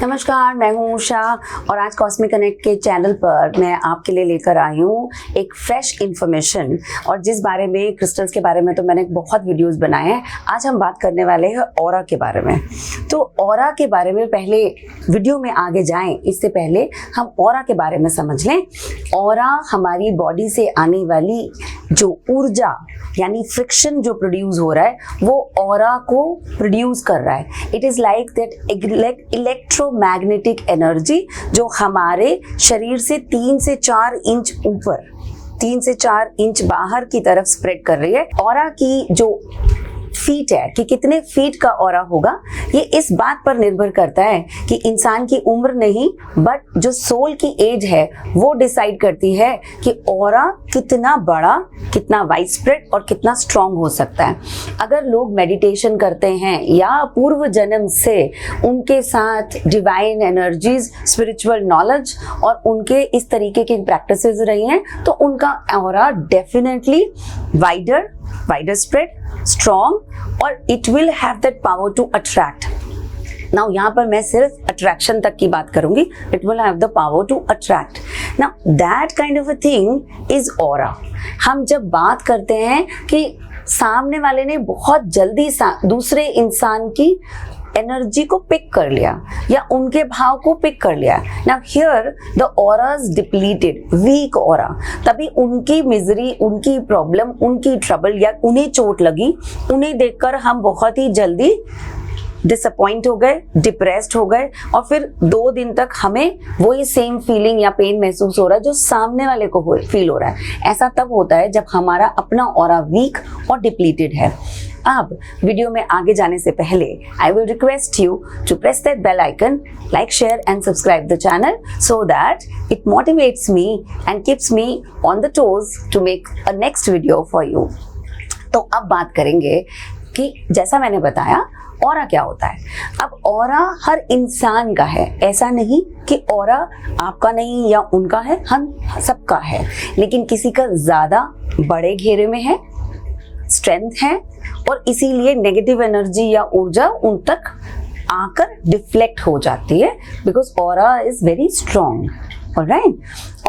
नमस्कार, मैं हूँ उषा और आज कॉस्मिक कनेक्ट के चैनल पर मैं आपके लिए लेकर आई हूँ एक फ्रेश इन्फॉर्मेशन। और जिस बारे में क्रिस्टल्स के बारे में तो मैंने बहुत वीडियोस बनाए हैं, आज हम बात करने वाले हैं ऑरा के बारे में। तो ऑरा के बारे में पहले वीडियो में आगे जाएं, इससे पहले हम ऑरा के बारे में समझ लें। ऑरा हमारी बॉडी से आने वाली जो ऊर्जा यानी फ्रिक्शन जो प्रोड्यूस हो रहा है वो ऑरा को प्रोड्यूस कर रहा है। It is like that electromagnetic energy जो हमारे शरीर से 3 से 4 इंच ऊपर 3 से 4 इंच बाहर की तरफ स्प्रेड कर रही है। ऑरा की जो फीट है कि कितने फीट का ऑरा होगा, ये इस बात पर निर्भर करता है कि इंसान की उम्र नहीं बट जो सोल की एज है वो डिसाइड करती है कि ऑरा कितना बड़ा, कितना वाइड स्प्रेड और कितना स्ट्रांग हो सकता है। अगर लोग मेडिटेशन करते हैं या पूर्व जन्म से उनके साथ डिवाइन एनर्जीज, स्पिरिचुअल नॉलेज और उनके इस तरीके की प्रैक्टिसेस रही हैं तो उनका aura definitely wider spread, strong और it will have that power to attract. Now यहाँ पर मैं सिर्फ अट्रैक्शन तक की बात करूंगी। It will have the power to attract. Now that kind of a thing is aura. हम जब बात करते हैं कि सामने वाले ने बहुत जल्दी दूसरे इंसान की एनर्जी को पिक कर लिया या उनके भाव को पिक कर लिया, now here the auras depleted, weak aura, तभी उनकी मिजरी, उनकी प्रॉब्लम, उनकी ट्रबल या उन्हें चोट लगी, उन्हें देखकर हम बहुत ही जल्दी डिसअपॉइंट हो गए, डिप्रेस्ड हो गए और फिर 2 दिन तक हमें वही सेम फीलिंग या पेन महसूस हो रहा है जो सामने वाले को फील हो रहा है। ऐसा तब होता है जब हमारा अपना ऑरा वीक और डिप्लीटेड है। अब वीडियो में आगे जाने से पहले I will request you to press that bell icon, like, share and subscribe the channel so that it motivates me and keeps me on the toes to make a next video for you. तो अब बात करेंगे कि जैसा मैंने बताया aura क्या होता है। अब ऑरा हर इंसान का है, ऐसा नहीं कि ऑरा आपका नहीं या उनका है, हम सबका है, लेकिन किसी का ज़्यादा बड़े घेरे में है, स्ट्रेंथ है और इसीलिए नेगेटिव एनर्जी या ऊर्जा उन तक आकर डिफ्लेक्ट हो जाती है because aura is very strong, alright,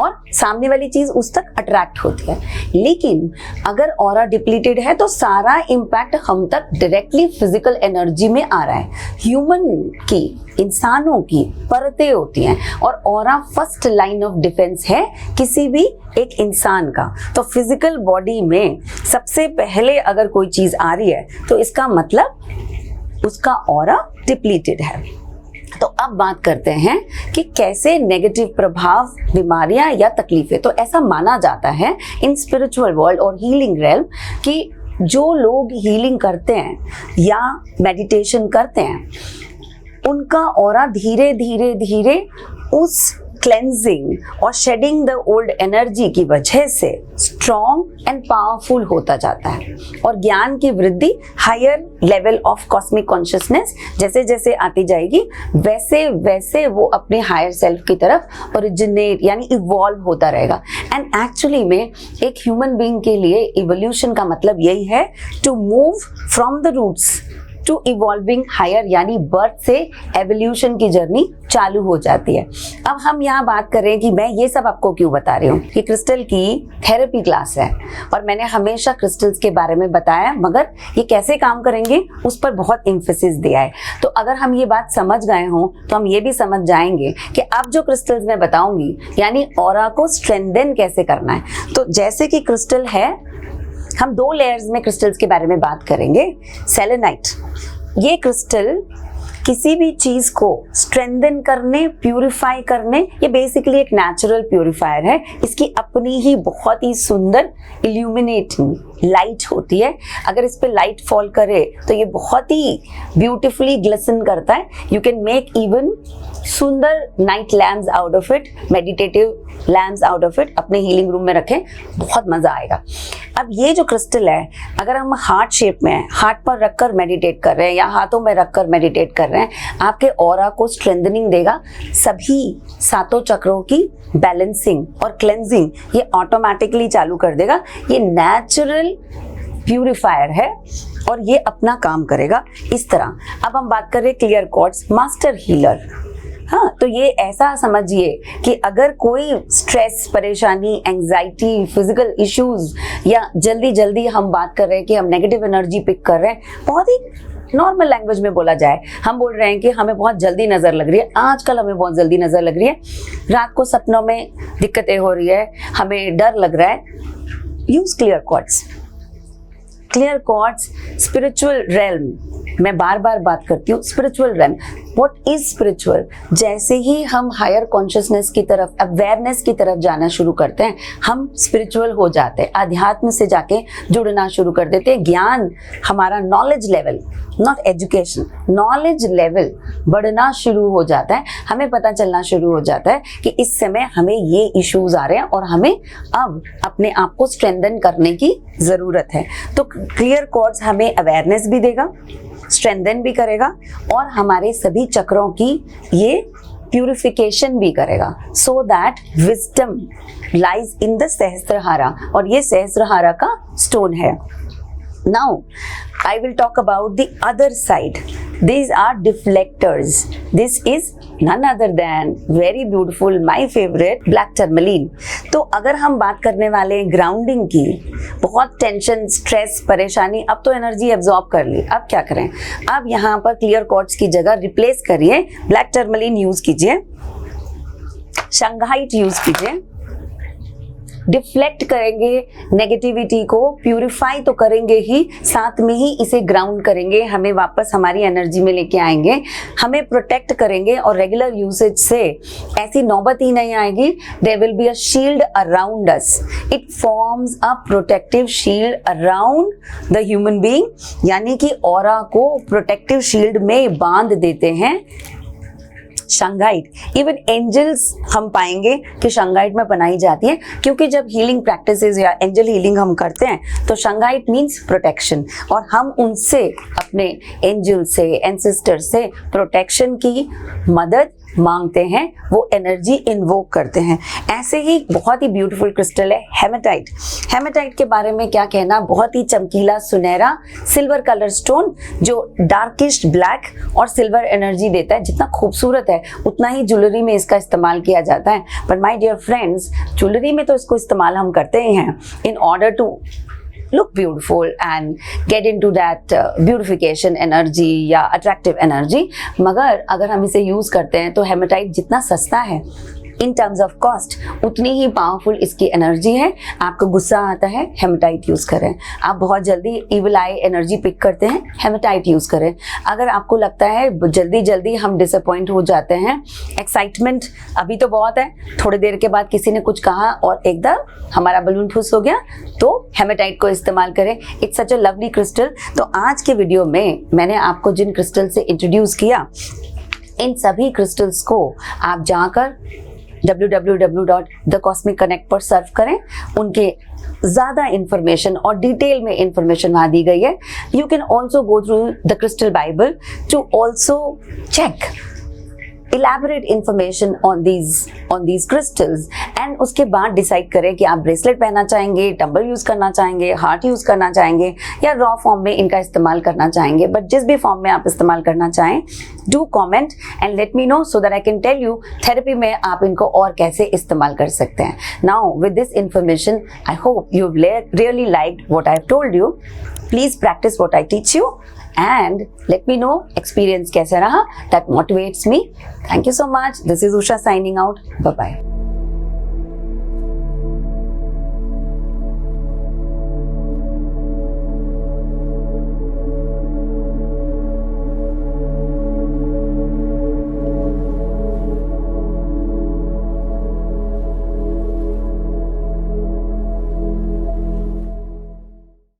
और सामने वाली चीज उस तक अट्रैक्ट होती है। लेकिन अगर ऑरा डिप्लीटेड है तो सारा इम्पैक्ट हम तक डायरेक्टली फिजिकल एनर्जी में आ रहा है। ह्यूमन की, इंसानों की परतें होती हैं और aura first line of defence है किसी भी एक इंसान का। तो फिजिकल बॉडी में सबसे पहले अगर कोई चीज आ रही है तो इसका मतलब उसका ऑरा डिप्लीटेड है। तो अब बात करते हैं कि कैसे नेगेटिव प्रभाव, बीमारियां या तकलीफें, तो ऐसा माना जाता है इन स्पिरिचुअल वर्ल्ड और हीलिंग रेल्म कि जो लोग हीलिंग करते हैं या मेडिटेशन करते हैं उनका ऑरा धीरे धीरे धीरे उस क्लेंजिंग और शेडिंग द ओल्ड एनर्जी की वजह से स्ट्रॉन्ग एंड पावरफुल होता जाता है और ज्ञान की वृद्धि, higher level of cosmic consciousness जैसे जैसे आती जाएगी वैसे वैसे वो अपने हायर सेल्फ की तरफ ओरिजिनेट यानी इवॉल्व होता रहेगा। एंड एक्चुअली में एक ह्यूमन बीइंग के लिए इवोल्यूशन का मतलब यही है to move from the roots to evolving higher, यानी बर्थ से एवोल्यूशन की जर्नी चालू हो जाती है। अब हम यहाँ बात कर रहे हैं कि मैं ये सब आपको क्यों बता रही हूँ कि क्रिस्टल की थेरेपी क्लास है और मैंने हमेशा क्रिस्टल्स के बारे में बताया, मगर ये कैसे काम करेंगे उस पर बहुत एम्फेसिस दिया है। तो अगर हम ये बात समझ गए हों तो हम ये भी समझ जाएंगे कि अब जो क्रिस्टल्स मैं बताऊंगी यानी ऑरा को स्ट्रेंथन कैसे करना है। तो जैसे कि क्रिस्टल है, हम 2 लेयर्स में क्रिस्टल्स के बारे में बात करेंगे। सेलेनाइट, ये क्रिस्टल किसी भी चीज को स्ट्रेंथन करने, प्यूरिफाई करने, ये बेसिकली एक नेचुरल प्यूरिफायर है। इसकी अपनी ही बहुत ही सुंदर इल्यूमिनेटिंग लाइट होती है। अगर इस पे लाइट फॉल करे तो ये बहुत ही ब्यूटीफुली ग्लिसन करता है। यू कैन मेक इवन सुंदर night lamps out of it, meditative lamps out of it, अपने हीलिंग रूम में रखें, बहुत मजा आएगा। अब ये जो क्रिस्टल है, अगर हम हार्ट शेप में है, हार्ट पर रखकर मेडिटेट कर रहे हैं या हाथों में रखकर मेडिटेट कर रहे हैं, आपके ऑरा को स्ट्रेंथनिंग देगा। सभी 7 चक्रों की बैलेंसिंग और क्लेंजिंग ये ऑटोमेटिकली चालू कर देगा। ये नेचुरल प्यूरिफायर है और ये अपना काम करेगा इस तरह। अब हम बात कर रहे हैं क्लियर क्वार्ट्ज, मास्टर हीलर। हाँ, तो ये ऐसा समझिए कि अगर कोई स्ट्रेस, परेशानी, एंजाइटी, फिजिकल इश्यूज या जल्दी जल्दी हम बात कर रहे हैं कि हम नेगेटिव एनर्जी पिक कर रहे हैं, बहुत ही नॉर्मल लैंग्वेज में बोला जाए, हम बोल रहे हैं कि हमें बहुत जल्दी नजर लग रही है, आजकल हमें बहुत जल्दी नजर लग रही है, रात को सपनों में दिक्कतें हो रही है, हमें डर लग रहा है, use clear quartz. Clear quartz spiritual realm, मैं बार बार बात करती हूँ, spiritual realm. What is spiritual? जैसे ही हम हायर कॉन्शियसनेस की तरफ, अवेयरनेस की तरफ जाना शुरू करते हैं, हम स्पिरिचुअल हो जाते हैं, अध्यात्म से जाके जुड़ना शुरू कर देते हैं। ज्ञान, हमारा knowledge level, not education, knowledge level बढ़ना शुरू हो जाता है। हमें पता चलना शुरू हो जाता है कि इस समय हमें ये इश्यूज आ रहे हैं और हमें अब अपने आप को स्ट्रेंथन करने की ज़रूरत है। तो क्लियर कॉर्ड्स हमें अवेयरनेस भी देगा, स्ट्रेंथन भी करेगा और हमारे सभी चक्रों की ये प्यूरिफिकेशन भी करेगा, so that wisdom lies in the sahasrara, और ये सहस्त्रहारा का स्टोन है। Now, I will talk about the other side. These are deflectors. This is none other than very beautiful, my favorite, black tourmaline. तो अगर हम बात करने वाले हैं ग्राउंडिंग की, बहुत टेंशन, स्ट्रेस, परेशानी, अब तो एनर्जी एब्जॉर्ब कर ली, अब क्या करें? अब यहाँ पर क्लियर कॉर्ड्स की जगह रिप्लेस करिए, ब्लैक टर्मलिन यूज कीजिए, शंघाइट यूज कीजिए। डिफ्लेक्ट करेंगे नेगेटिविटी को, प्यूरिफाई तो करेंगे ही, साथ में ही इसे ग्राउंड करेंगे, हमें वापस हमारी एनर्जी में लेके आएंगे, हमें प्रोटेक्ट करेंगे और रेगुलर यूसेज से ऐसी नौबत ही नहीं आएगी। There will be a shield around us, it forms a protective shield around the human being, यानी कि ऑरा को प्रोटेक्टिव शील्ड में बांध देते हैं शंघाइट। इवन एंजल्स हम पाएंगे कि शंघाइट में बनाई जाती है, क्योंकि जब हीलिंग प्रैक्टिसेस या एंजल हीलिंग हम करते हैं तो शंघाइट मीन्स प्रोटेक्शन, और हम उनसे, अपने एंजल से, एंसेस्टर से प्रोटेक्शन की मदद मांगते हैं, वो एनर्जी इन्वोक करते हैं। ऐसे ही बहुत ही ब्यूटीफुल क्रिस्टल है हेमेटाइट। हेमेटाइट के बारे में क्या कहना, बहुत ही चमकीला, सुनहरा, सिल्वर कलर स्टोन जो डार्किश ब्लैक और सिल्वर एनर्जी देता है। जितना खूबसूरत है उतना ही ज्वेलरी में इसका इस्तेमाल किया जाता है। पर माय डियर फ्रेंड्स, ज्वेलरी में तो इसको इस्तेमाल हम करते ही हैं in order to look beautiful and get into that beautification energy या attractive energy। मगर अगर हम इसे यूज करते हैं तो हेमेटाइट जितना सस्ता है इन टर्म्स ऑफ कॉस्ट, उतनी ही पावरफुल इसकी एनर्जी है। आपको गुस्सा आता है, हेमेटाइट यूज करें। आप बहुत जल्दी इविल आई एनर्जी पिक करते हैं, हेमेटाइट यूज करें। अगर आपको लगता है जल्दी जल्दी हम डिसअपॉइंट हो जाते हैं, एक्साइटमेंट अभी तो बहुत है, थोड़ी देर के बाद किसी ने कुछ कहा और एकदम हमारा बलून ठुस हो गया, तो हेमेटाइट को इस्तेमाल करें। It's such a lovely crystal. तो आज के वीडियो में मैंने आपको जिन क्रिस्टल से इंट्रोड्यूस किया, इन सभी क्रिस्टल्स को आप जाकर www.thecosmicconnect पर सर्च करें, उनके ज़्यादा इंफॉर्मेशन और डिटेल में इंफॉर्मेशन वहाँ दी गई है। You can also go through the Crystal Bible to also check elaborate information on these crystals, and उसके बाद डिसाइड करें कि आप ब्रेसलेट पहनना चाहेंगे, टंबल यूज करना चाहेंगे, हार्ट यूज करना चाहेंगे या रॉ फॉर्म में इनका इस्तेमाल करना चाहेंगे। बट जिस भी फॉर्म में आप इस्तेमाल करना चाहें, do comment and let me know so that I can tell you therapy में आप इनको और कैसे इस्तेमाल कर सकते हैं। Now with this information I hope you really liked what I have told you. Please practise what I teach you and let me know experience कैसा रहा, that motivates me. Thank you so much. This is Usha signing out. Bye bye.